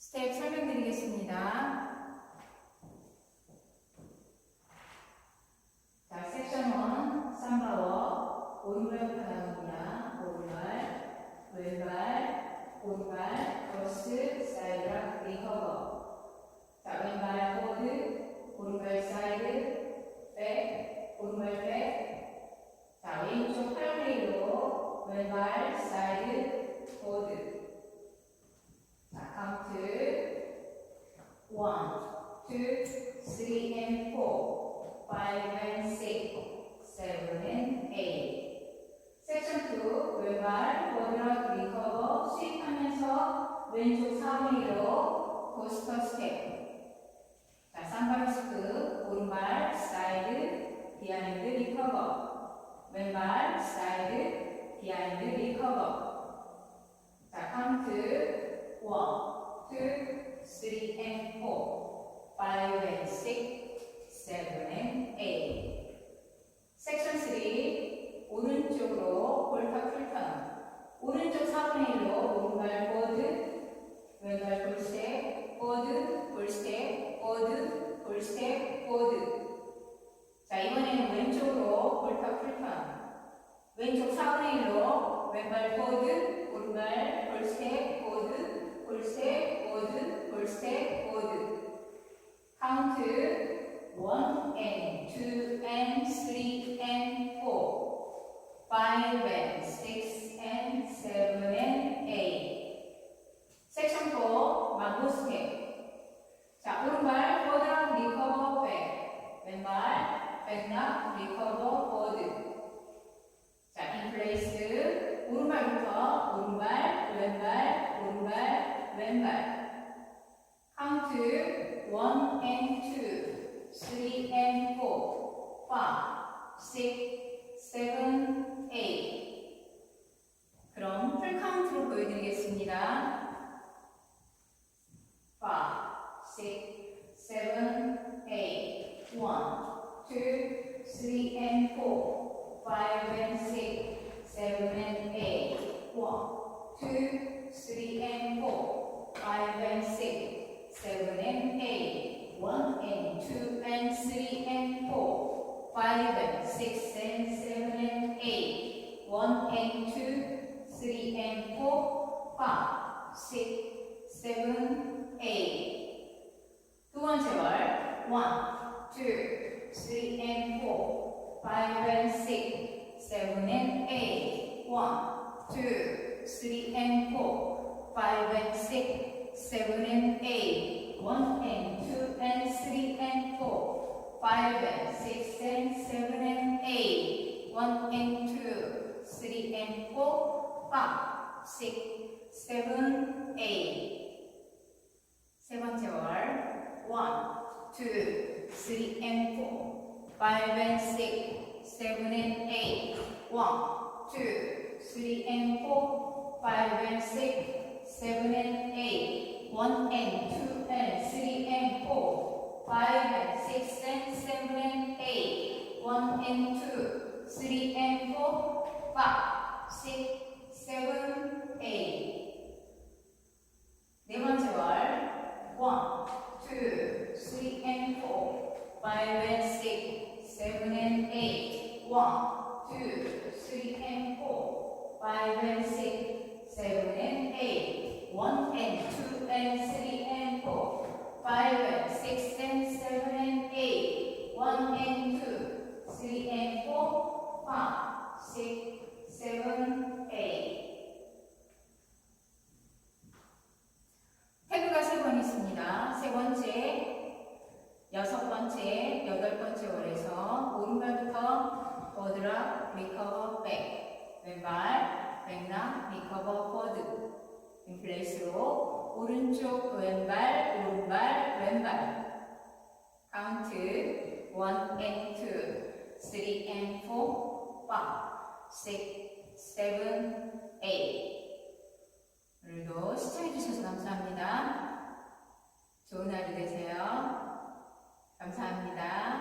스텝 설명드리겠습니다. 자, 섹션 1 삼바워 오른발부터 나옵니다. 오른발, 왼발, 오른발, 크로스, 사이드, 리커버. 자, 왼발 포드, 오른발 사이드, 백, 오른발 백. 자, 왼쪽 팔레이로 왼발 사이드, 포드. 자, 카운트 1, 2, 3 and 4, 5 and 6, 7 and 8. 섹션 2 왼발 워드락 리커버 스윕하면서 왼쪽 4분의 1로 코스터 스텝. 자, 삼바리스크 오른발 사이드 비하인드 리커버, 왼발 사이드 비하인드 리커버. 자, 카운트 1, 2, 3 and 4, 5 and 6, 7 and 8. 섹션 3 오른쪽으로 볼탑 풀턴. 오른쪽 4분의 1로 오른발 포드, 왼발 볼스텝, 포드, 볼스텝, 포드, 볼스텝, 포드. 자, 이번에는 왼쪽으로 볼탑 풀턴. 왼쪽 4분의 1로 왼발 포드, 오른발 볼스텝, 포드, 볼스텝, 포드, 볼스텝, 포드. 카운트 1 and 2 and 3 and 4, 5 and 6 and 7 and 8. 섹션 4 망고 스텝. 자, 오른발 포드랑 리커버 백, 왼발 백락 리커버 포드. 자, 인플레이스 오른발부터 오른발, 왼발, 오른발, 왼발. 카운트 1 and 2, 3 and 4, 5, 6, 7, 8. 그럼 풀 카운트로 보여드리겠습니다. 5, 6, 7, 8, 1, 2, 3 and 4, 5 and 6, 7 and 8, 1, 2, 3 and 4, 5 and 6, 7 and 8, 1 and 2 and 3 and 4, 5 and 6 and 7 and 8, 1 and 2, 3 and 4, 5, 6, 7, 8. 두 번째 월 1, 2, 3 and 4, 5 and 6, 7 and 8, 1, 2, 3 and 4, 5 and 6, 7 and 8, 1 and 2 and 3 and 4, 5 and 6 and 7 and 8, 1 and 2, 3 and 4, 5, 6, 7, 8. 세 번째 월 1, 2, 3 and 4, 5 and 6, 7 and 8, 1, 2, 3 and 4, 5 and 6, 7 and 8, 1 and 2 and 3 and 4, 5 and 6 and 7 and 8, 1 and 2, 3 and 4, 5, 6, 7, 8. 네 번째 월 1, 2, 3 and 4, 5 and 6, 7 and 8, 1, 2, 3 and 4, 5 and 6, 7 and 8, 1 and 2 and 3 and 4, 5 and 6 and 7 and 8, 1 and 2, 3 and 4, 5, 6, 7, 8. 태그가 3번 있습니다. 세 번째, 여섯 번째, 여덟 번째 월에서 오른발부터 포드락, 리커버, 백, 왼발, 백락, 리커버, 포드. 인플레이스로 오른쪽, 왼발, 오른발, 왼발. 카운트 1 and 2, 3 and 4, 5, 6, 7, 8. 오늘도 시청해주셔서 감사합니다. 좋은 하루 되세요. 감사합니다.